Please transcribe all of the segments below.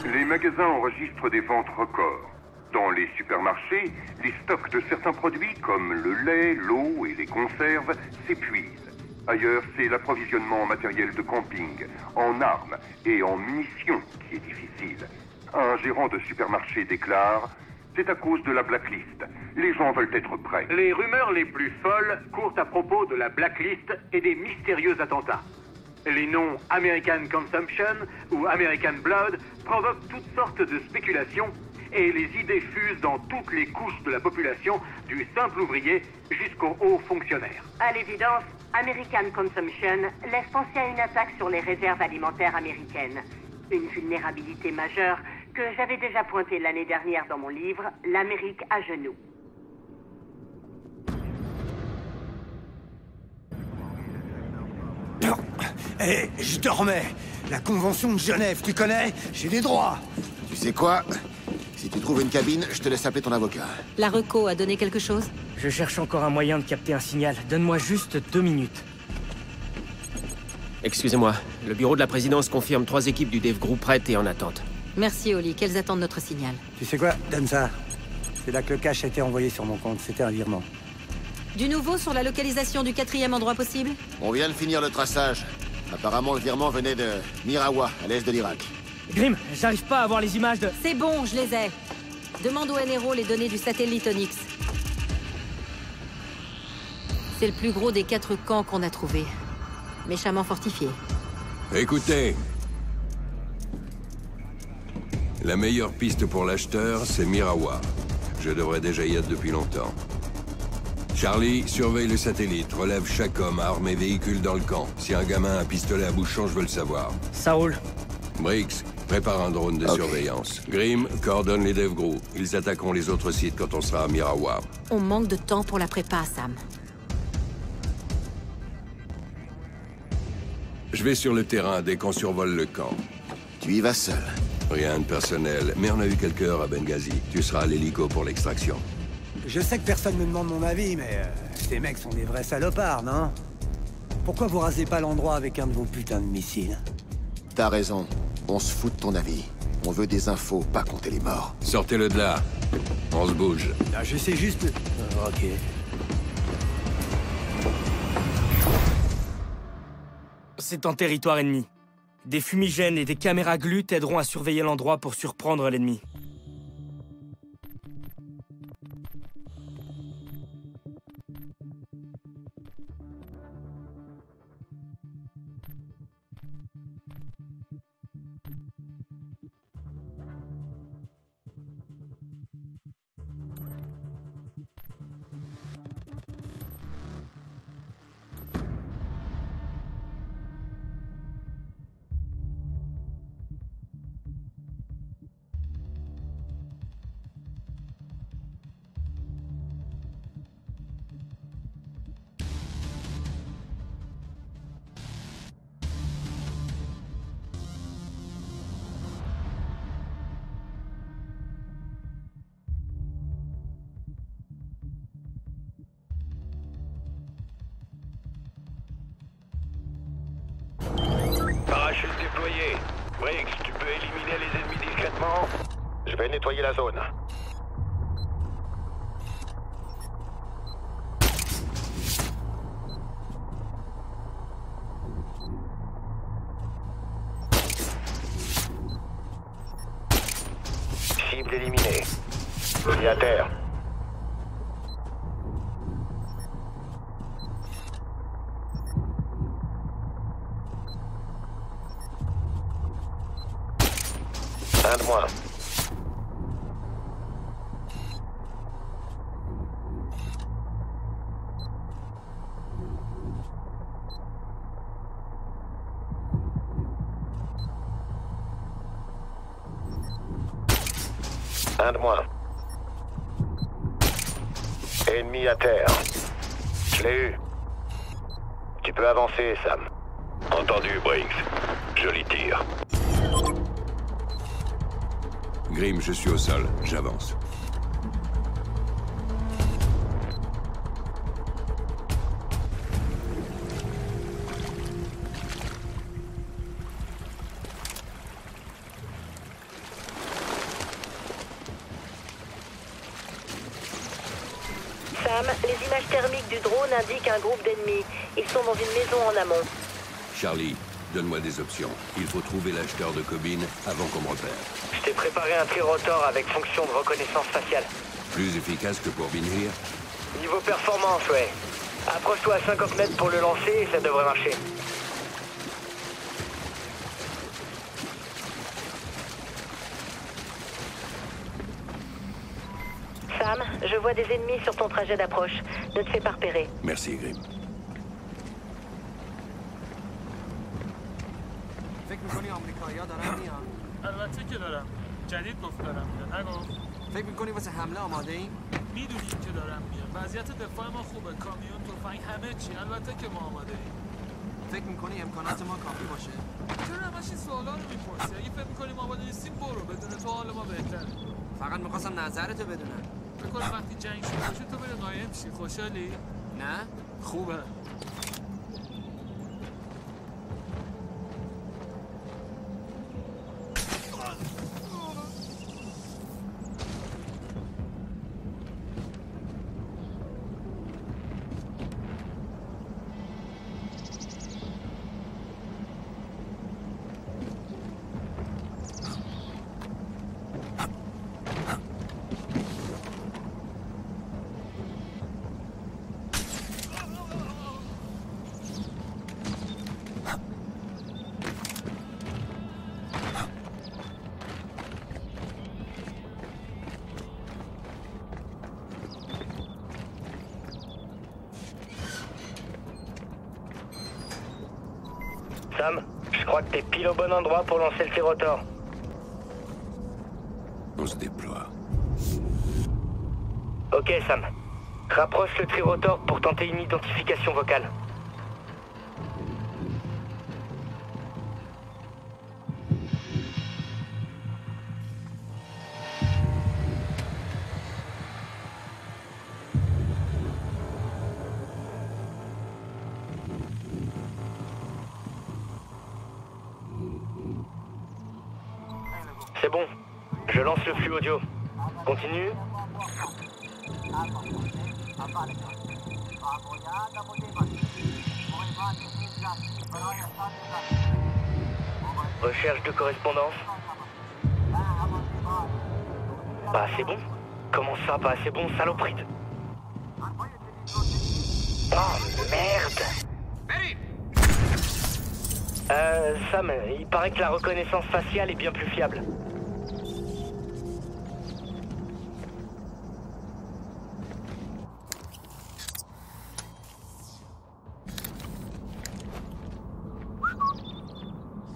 Les magasins enregistrent des ventes records. Dans les supermarchés, les stocks de certains produits comme le lait, l'eau et les conserves s'épuisent. Ailleurs, c'est l'approvisionnement en matériel de camping, en armes et en munitions qui est difficile. Un gérant de supermarché déclare « C'est à cause de la blacklist. Les gens veulent être prêts. » Les rumeurs les plus folles courent à propos de la blacklist et des mystérieux attentats. Les noms American Consumption ou American Blood provoquent toutes sortes de spéculations et les idées fusent dans toutes les couches de la population, du simple ouvrier jusqu'aux hauts fonctionnaires. À l'évidence, American Consumption laisse penser à une attaque sur les réserves alimentaires américaines. Une vulnérabilité majeure que j'avais déjà pointée l'année dernière dans mon livre « L'Amérique à genoux ». Hé, je dormais. La Convention de Genève, tu connais? J'ai des droits. Tu sais quoi? Si tu trouves une cabine, je te laisse appeler ton avocat. La reco a donné quelque chose? Je cherche encore un moyen de capter un signal. Donne-moi juste 2 minutes. Excusez-moi, le bureau de la présidence confirme 3 équipes du Dev Group prêtes et en attente. Merci, Oli. Qu'elles attendent notre signal? Tu sais quoi? Donne ça. C'est là que le cash a été envoyé sur mon compte. C'était un virement. Du nouveau sur la localisation du 4e endroit possible? On vient de finir le traçage. Apparemment, le virement venait de Mirawa, à l'est de l'Irak. Grim, j'arrive pas à voir les images de... C'est bon, je les ai. Demande au NRO les données du satellite Onyx. C'est le plus gros des 4 camps qu'on a trouvés. Méchamment fortifié. Écoutez. La meilleure piste pour l'acheteur, c'est Mirawa. Je devrais déjà y être depuis longtemps. Charlie, surveille le satellite. Relève chaque homme, arme et véhicule dans le camp. Si un gamin a un pistolet à bouchon, je veux le savoir. Ça roule. Briggs, prépare un drone de surveillance. Grim, coordonne les Dev Group. Ils attaqueront les autres sites quand on sera à Mirawa. On manque de temps pour la prépa, Sam. Je vais sur le terrain dès qu'on survole le camp. Tu y vas seul. Rien de personnel, mais on a eu quelques heures à Benghazi. Tu seras à l'hélico pour l'extraction. Je sais que personne me demande mon avis, mais ces mecs sont des vrais salopards, non? Pourquoi vous rasez pas l'endroit avec un de vos putains de missiles? T'as raison. On se fout de ton avis. On veut des infos, pas compter les morts. Sortez-le de là. On se bouge. Ah, je sais juste... ok. C'est en territoire ennemi. Des fumigènes et des caméras glues t'aideront à surveiller l'endroit pour surprendre l'ennemi. Parachute déployé. Briggs, tu peux éliminer les ennemis discrètement? Je vais nettoyer la zone. Cible éliminée. Mis à terre. Un de moins. Un de moins. Ennemi à terre. Je l'ai eu. Tu peux avancer, Sam. Entendu, Briggs. Joli tir. Grim, je suis au sol. J'avance. Sam, les images thermiques du drone indiquent un groupe d'ennemis. Ils sont dans une maison en amont. Charlie, donne-moi des options. Il faut trouver l'acheteur de Cobine avant qu'on me repère. Je t'ai préparé un trirotor avec fonction de reconnaissance faciale. Plus efficace que pour Binhir? Niveau performance, ouais. Approche-toi à 50 mètres pour le lancer et ça devrait marcher. Sam, je vois des ennemis sur ton trajet d'approche. Ne te fais pas repérer. Merci, Grim. فکر می‌کنی آمریکایی‌ها دارن میان؟ البته که دارم. جدید گفت دارم میاد. نگو. فکر می‌کنی واسه حمله آماده‌ایم؟ میدونیم که دارم میاد. وضعیت دفاع ما خوبه. کامیون، تفنگ، همه چی. البته که ما آماده‌ایم. فکر می‌کنی امکانات ما کافی باشه؟ چرا همش این سوالا رو می‌پرسی؟ اگه فکر می‌کنی ما آماده نیستیم برو. بدون تو حال ما بهتره. فقط می‌خواستم نظرتو بدونم. فکر کنم وقتی جنگ شده باشه تو بری قایم شی. خوشحالی؟ نه؟ خوبه. Sam, je crois que t'es pile au bon endroit pour lancer le trirotor. On se déploie. Ok, Sam. Rapproche le trirotor pour tenter une identification vocale. C'est bon. Je lance le flux audio. Continue. Recherche de correspondance. Pas assez bon? Comment ça, pas assez bon, saloperie de... Oh, merde! Sam, il paraît que la reconnaissance faciale est bien plus fiable.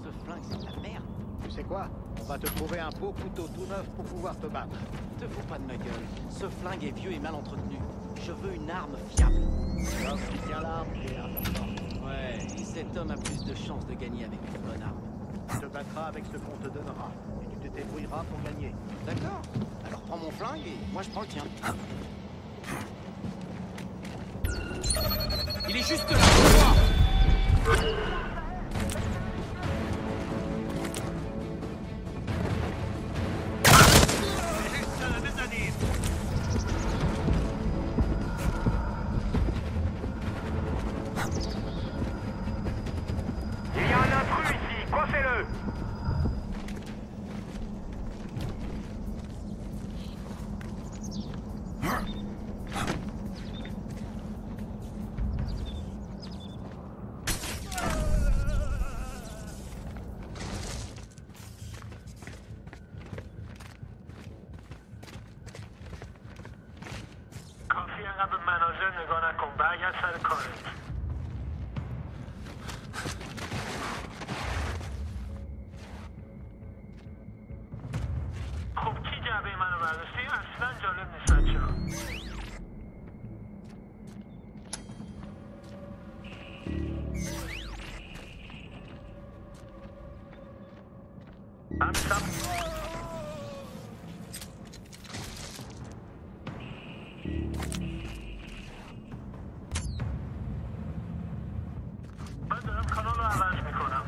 Ce flingue, c'est de la merde. Tu sais quoi? On va te trouver un beau couteau tout neuf pour pouvoir te battre. Te fous pas de ma gueule. Ce flingue est vieux et mal entretenu. Je veux une arme fiable. L'homme qui tient l'arme, qui est important. Ouais, et cet homme a plus de chances de gagner avec une bonne arme. Tu te battras avec ce qu'on te donnera. Et tu te débrouilleras pour gagner. D'accord. Alors prends mon flingue et moi je prends le tien. Il est juste là, pour moi. Il y a un intrus ici, coincez-le! کافی انقدر به مناظر نگاه نکن برگرد سر کارت خب کی جعبه منو برداشتی؟ اصلا جالب نیست بچه‌ها من دارم کانال رو عوض میکنم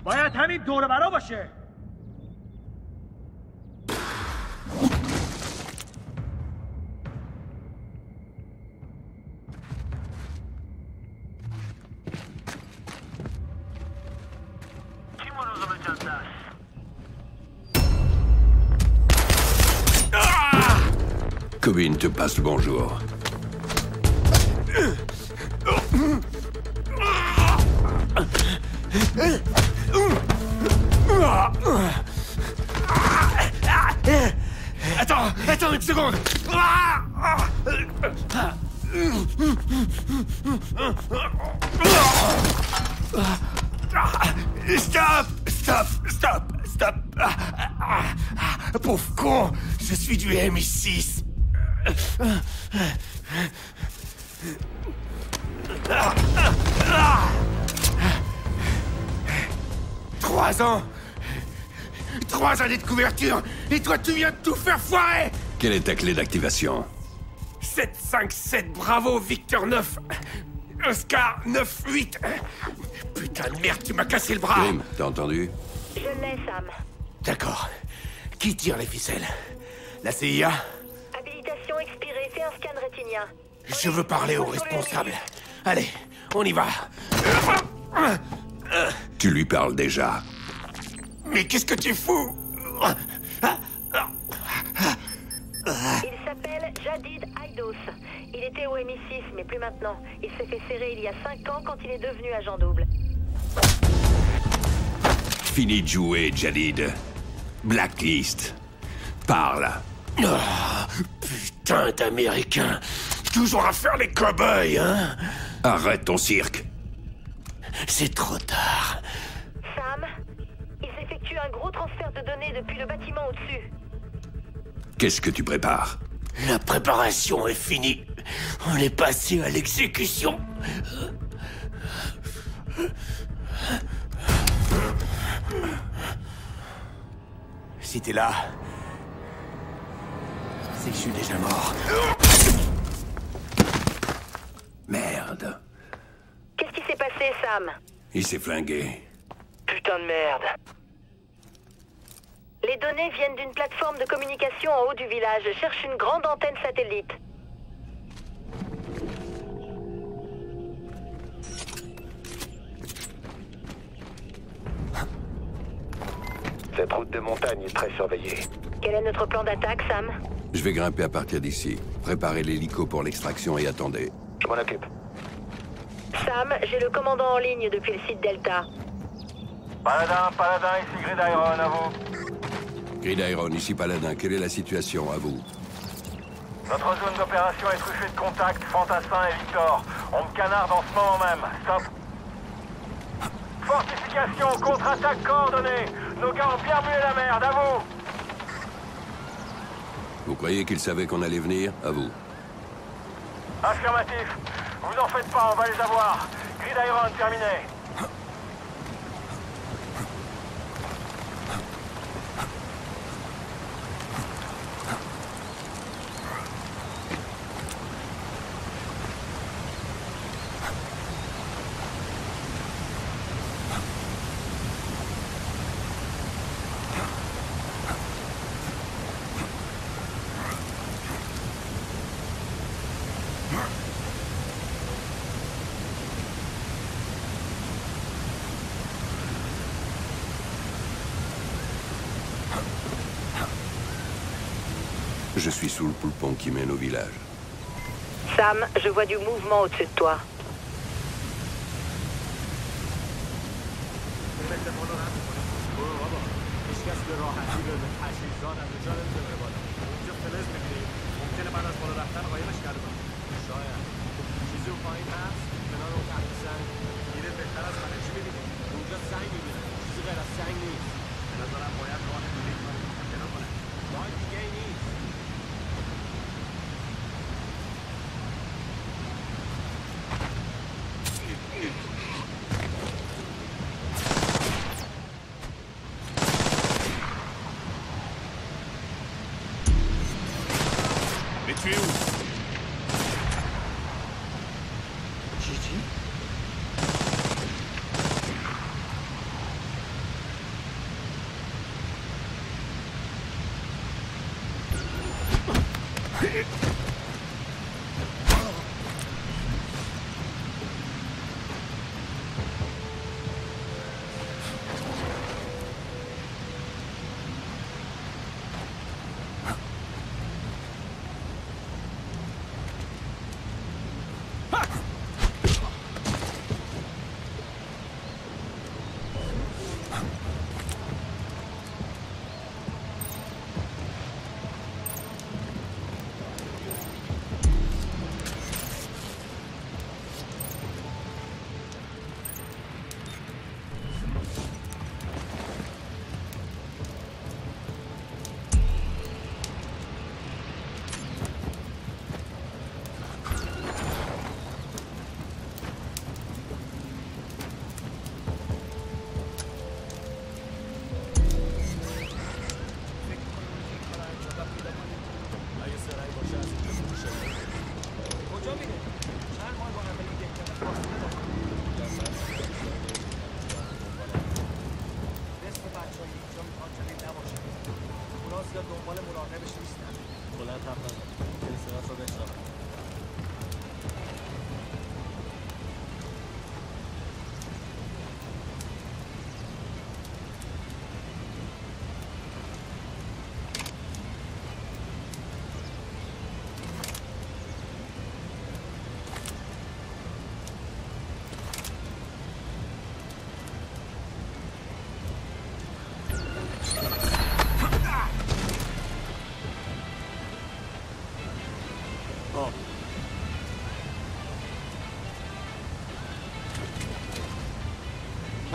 باید همین دور برا باشه. کی مراقب جاده است؟ Cobin te passe le bonjour. Attends une seconde. Stop. Pauvre con, je suis du MI6. 3 ans. 3 années de couverture, et toi tu viens de tout faire foirer. Quelle est ta clé d'activation? 757 Bravo Victor 9 Oscar 9-8. Putain de merde, tu m'as cassé le bras. Grim, t'as entendu? Je l'ai, Sam. D'accord. Qui tire les ficelles? La CIA? Habilitation expirée, fais un scan rétinien. Je veux parler au responsable. Allez, on y va. Tu lui parles déjà. Mais qu'est-ce que tu fous? Il s'appelle Jadid Aidos. Il était au MI6, mais plus maintenant. Il s'est fait serrer il y a 5 ans quand il est devenu agent double. Fini de jouer, Jadid. Blacklist. Parle. Putain d'Américain. Toujours à faire les cow-boys, hein? Arrête ton cirque. C'est trop tard. Sam, il s'effectue un gros transfert de données depuis le bâtiment au-dessus. Qu'est-ce que tu prépares? La préparation est finie. On est passé à l'exécution. Si t'es là, c'est que je suis déjà mort. Merde. Qu'est-ce qui s'est passé, Sam? Il s'est flingué. Putain de merde. Les données viennent d'une plateforme de communication en haut du village. Je cherche une grande antenne satellite. Cette route de montagne est très surveillée. Quel est notre plan d'attaque, Sam? Je vais grimper à partir d'ici. Préparez l'hélico pour l'extraction et attendez. Je m'en occupe. Sam, j'ai le commandant en ligne depuis le site Delta. Paladin, ici Grid Iron, à vous. Grid Iron, ici Paladin. Quelle est la situation, à vous? Notre zone d'opération est truffée de contacts, Fantassin et Victor. On me canarde en ce moment même. Stop. Fortification, contre-attaque coordonnée. Nos gars ont bien mué la merde, à vous. Vous croyez qu'ils savaient qu'on allait venir? À vous. Affirmatif. Vous en faites pas, on va les avoir. Grid Iron, terminé. Je suis sous le pont qui mène au village. Sam, je vois du mouvement au-dessus de toi. Mais tu es où? Gigi?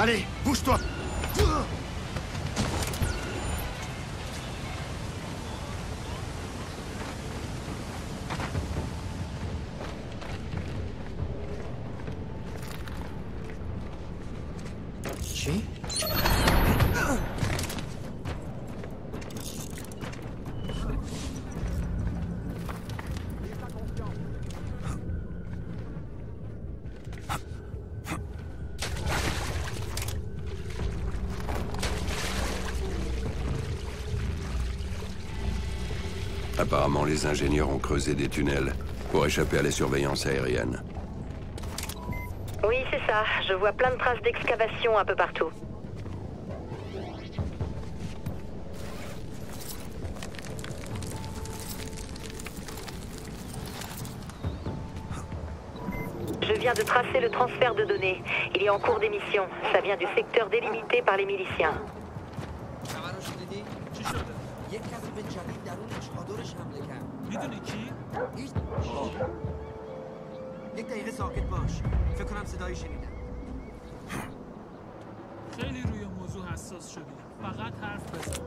Allez, bouge-toi! Chi? Apparemment, les ingénieurs ont creusé des tunnels pour échapper à la surveillance aérienne. Oui, c'est ça. Je vois plein de traces d'excavation un peu partout. Je viens de tracer le transfert de données. Il est en cours d'émission. Ça vient du secteur délimité par les miliciens. میدونی کی؟ یک دقیقه ساکت باش. فکر کنم صدایی شنیدم. خیلی روی موضوع حساس شدی. فقط حرف بزن.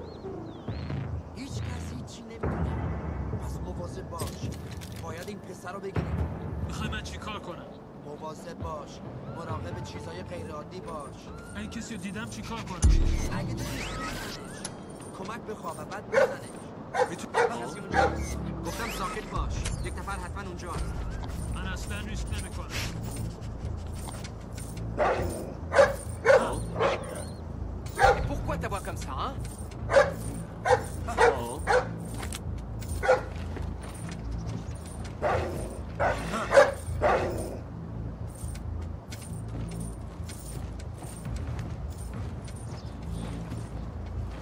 هیچ کسی هیچی نمیدونه. پس مواظب باش. باید این پسر رو بگیریم. میخوای من چی کار کنم؟ مواظب باش. مراقب چیزای غیر عادی باش. اگه کسی رو دیدم چی کار کنم؟ اگه دیدی کمک بخواه و بعد بزنه. کسی اونجا گفتم ساکت باش. یک نفر حتما اونجا هست. من اصلا ریسک نمیکنم. Pourquoi t'avoir comme ça, hein?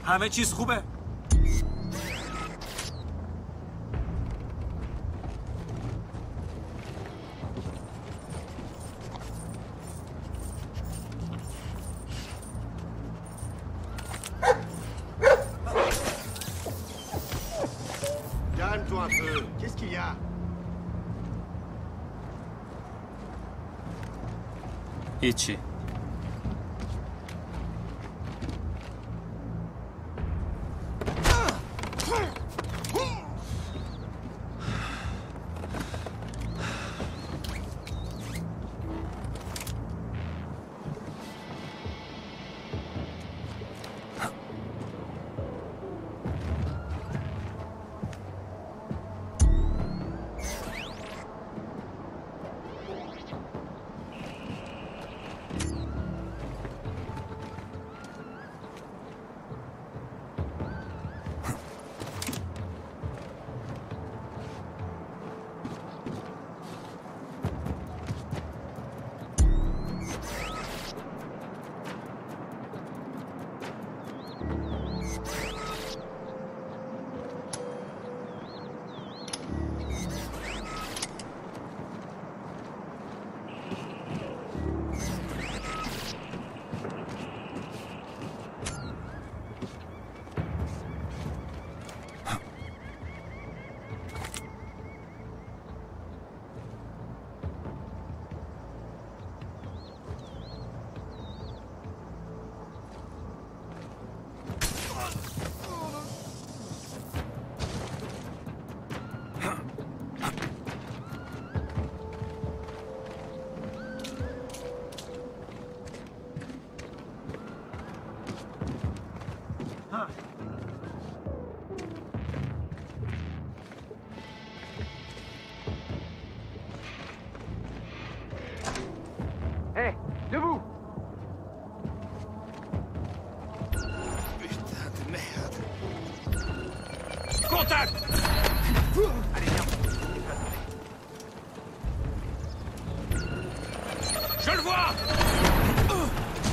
همه چیز خوبه؟ Calme-toi un peu. Qu'est-ce qu'il y a? هیچی.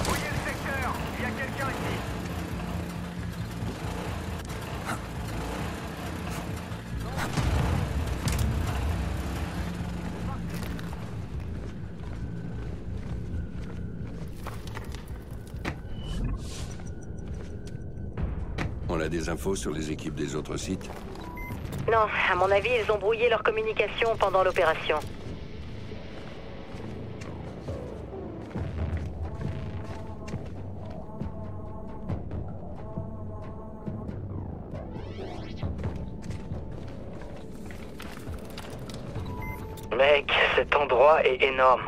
Fouillez le secteur. Il y a quelqu'un ici. On a des infos sur les équipes des autres sites? Non, à mon avis, ils ont brouillé leur communication pendant l'opération. Mec, cet endroit est énorme.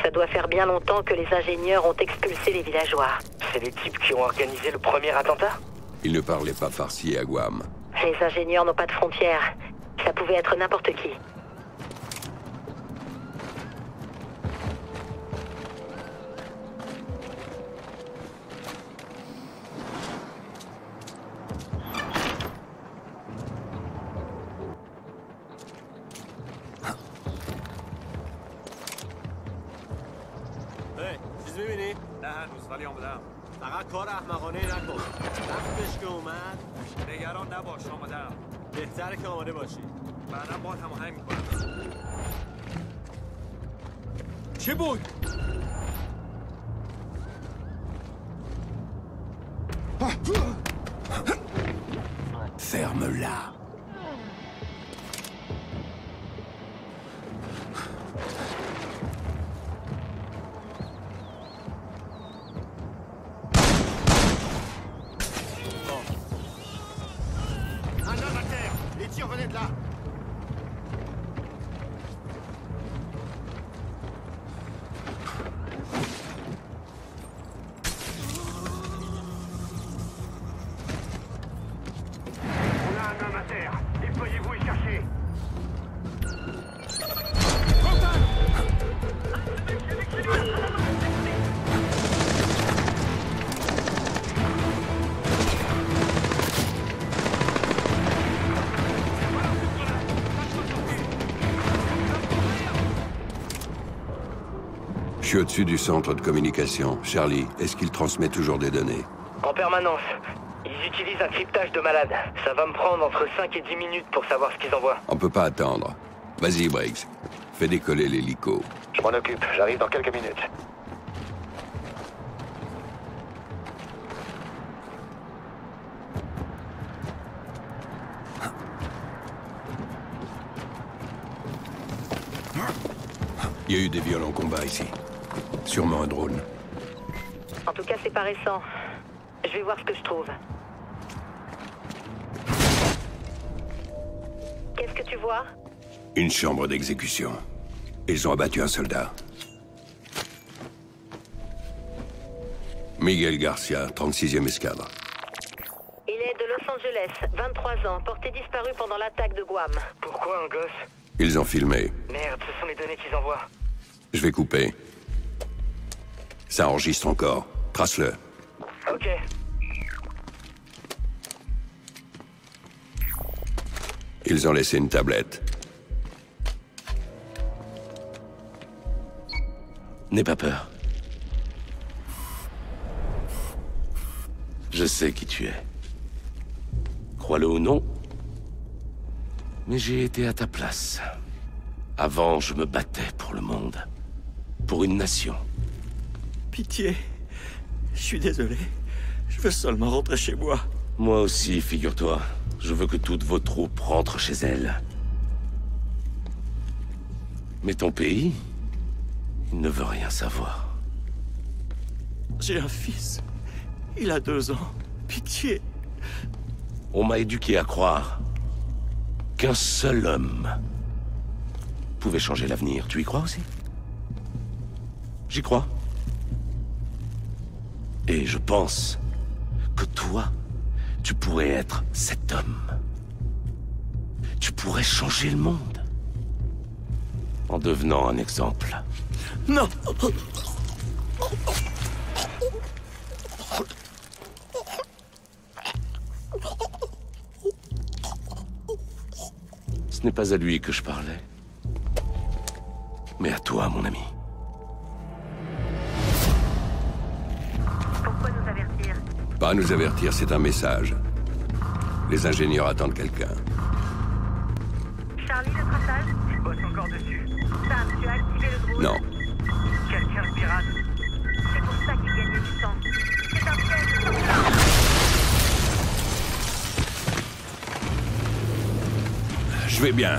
Ça doit faire bien longtemps que les ingénieurs ont expulsé les villageois. C'est les types qui ont organisé le premier attentat? Ils ne parlaient pas farsi à Guam. Les ingénieurs n'ont pas de frontières. Ça pouvait être n'importe qui. چیز میبینی؟ نه هنوز ولی آمدم فقط کار احمقانه نکن وقتش که اومد نگران نباش آمدم بهتره که آماده باشی بعدا باید هماهنگ میکنم چی بود؟ Ferme-la. Un homme à terre! Les tirs venaient de là! On a un homme à terre. Déployez-vous et cherchez. Je suis au-dessus du centre de communication. Charlie, est-ce qu'il transmet toujours des données? En permanence. Ils utilisent un cryptage de malade. Ça va me prendre entre 5 et 10 minutes pour savoir ce qu'ils envoient. On peut pas attendre. Vas-y, Briggs. Fais décoller l'hélico. Je m'en occupe, j'arrive dans quelques minutes. Il y a eu des violents combats ici. Sûrement un drone. En tout cas, c'est pas récent. Je vais voir ce que je trouve. Qu'est-ce que tu vois? Une chambre d'exécution. Ils ont abattu un soldat. Miguel Garcia, 36e escadre. Il est de Los Angeles, 23 ans, porté disparu pendant l'attaque de Guam. Pourquoi un gosse? Ils ont filmé. Merde, ce sont les données qu'ils envoient. Je vais couper. Ça enregistre encore. Trace-le. Ok. Ils ont laissé une tablette. N'aie pas peur. Je sais qui tu es. Crois-le ou non, mais j'ai été à ta place. Avant, je me battais pour le monde. Pour une nation. Pitié. Je suis désolé. Je veux seulement rentrer chez moi. Moi aussi, figure-toi. Je veux que toutes vos troupes rentrent chez elles. Mais ton pays, il ne veut rien savoir. J'ai un fils. Il a 2 ans. Pitié. On m'a éduqué à croire qu'un seul homme pouvait changer l'avenir. Tu y crois aussi? J'y crois. Et je pense que toi, tu pourrais être cet homme. Tu pourrais changer le monde. En devenant un exemple. Non! Ce n'est pas à lui que je parlais. Mais à toi, mon ami. Pas nous avertir, c'est un message. Les ingénieurs attendent quelqu'un. Charlie, le traçage? Je bosse encore dessus. Sam, tu as activé le drone? Non. Quelqu'un de pirate. C'est pour ça qu'il gagnait du temps. C'est un piège, sors là! Je vais bien.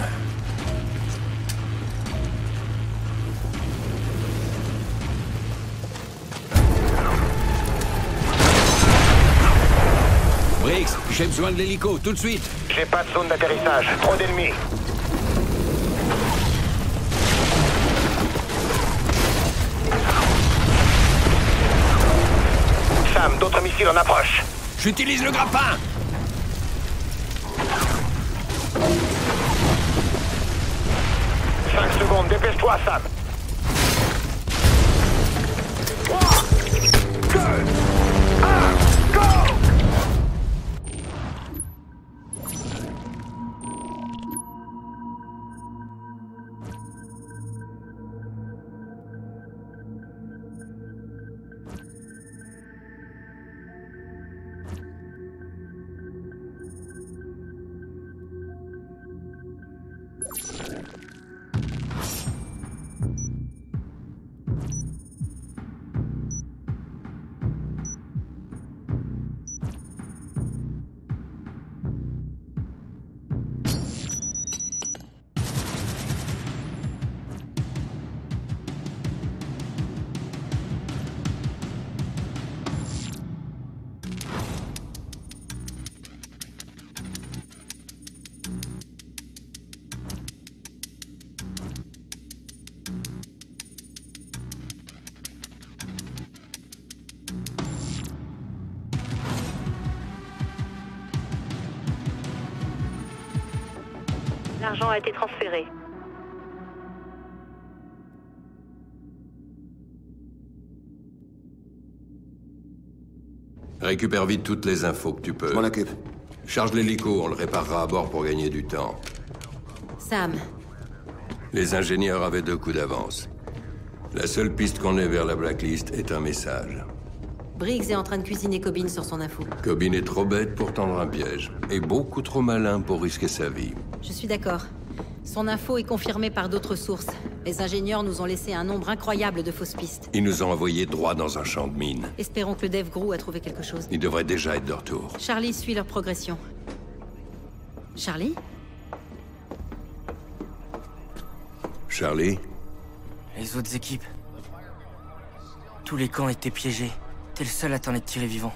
Briggs, j'ai besoin de l'hélico, tout de suite. J'ai pas de zone d'atterrissage. Trop d'ennemis. Sam, d'autres missiles en approche. J'utilise le grappin. 5 secondes, dépêche-toi, Sam. 3, 2, 1, go! L'argent a été transféré. Récupère vite toutes les infos que tu peux. Je m'en occupe. Charge l'hélico, on le réparera à bord pour gagner du temps. Sam. Les ingénieurs avaient 2 coups d'avance. La seule piste qu'on ait vers la blacklist est un message. Briggs est en train de cuisiner Cobbin sur son info. Cobbin est trop bête pour tendre un piège, et beaucoup trop malin pour risquer sa vie. Je suis d'accord. Son info est confirmée par d'autres sources. Les ingénieurs nous ont laissé un nombre incroyable de fausses pistes. Ils nous ont envoyés droit dans un champ de mine. Espérons que le Dev Gru a trouvé quelque chose. Ils devraient déjà être de retour. Charlie suit leur progression. Charlie? Charlie? Les autres équipes. Tous les camps étaient piégés. T'es le seul à t'en être tiré vivant.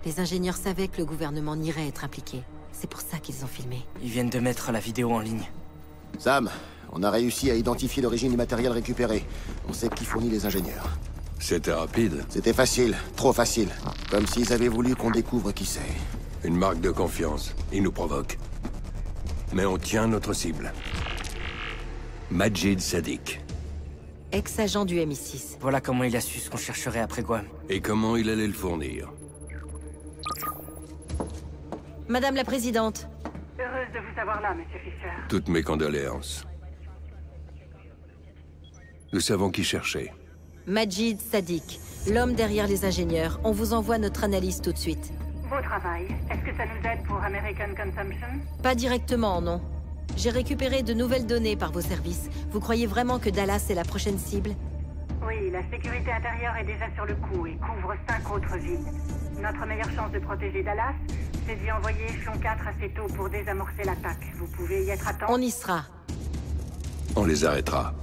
Les ingénieurs savaient que le gouvernement n'irait être impliqué. C'est pour ça qu'ils ont filmé. Ils viennent de mettre la vidéo en ligne. Sam, on a réussi à identifier l'origine du matériel récupéré. On sait qui fournit les ingénieurs. C'était rapide. C'était facile, trop facile. Comme s'ils avaient voulu qu'on découvre qui c'est. Une marque de confiance. Ils nous provoquent. Mais on tient notre cible. Majid Sadiq. Ex-agent du MI6. Voilà comment il a su ce qu'on chercherait après Guam. Et comment il allait le fournir. Madame la Présidente. Heureuse de vous avoir là, Monsieur Fisher. Toutes mes condoléances. Nous savons qui chercher. Majid Sadiq, l'homme derrière les ingénieurs. On vous envoie notre analyse tout de suite. Beau travail. Est-ce que ça nous aide pour American Consumption? Pas directement, non. J'ai récupéré de nouvelles données par vos services. Vous croyez vraiment que Dallas est la prochaine cible? Oui, la sécurité intérieure est déjà sur le coup et couvre 5 autres villes. Notre meilleure chance de protéger Dallas, c'est d'y envoyer Échelon 4 assez tôt pour désamorcer l'attaque. Vous pouvez y être à temps? On y sera. On les arrêtera.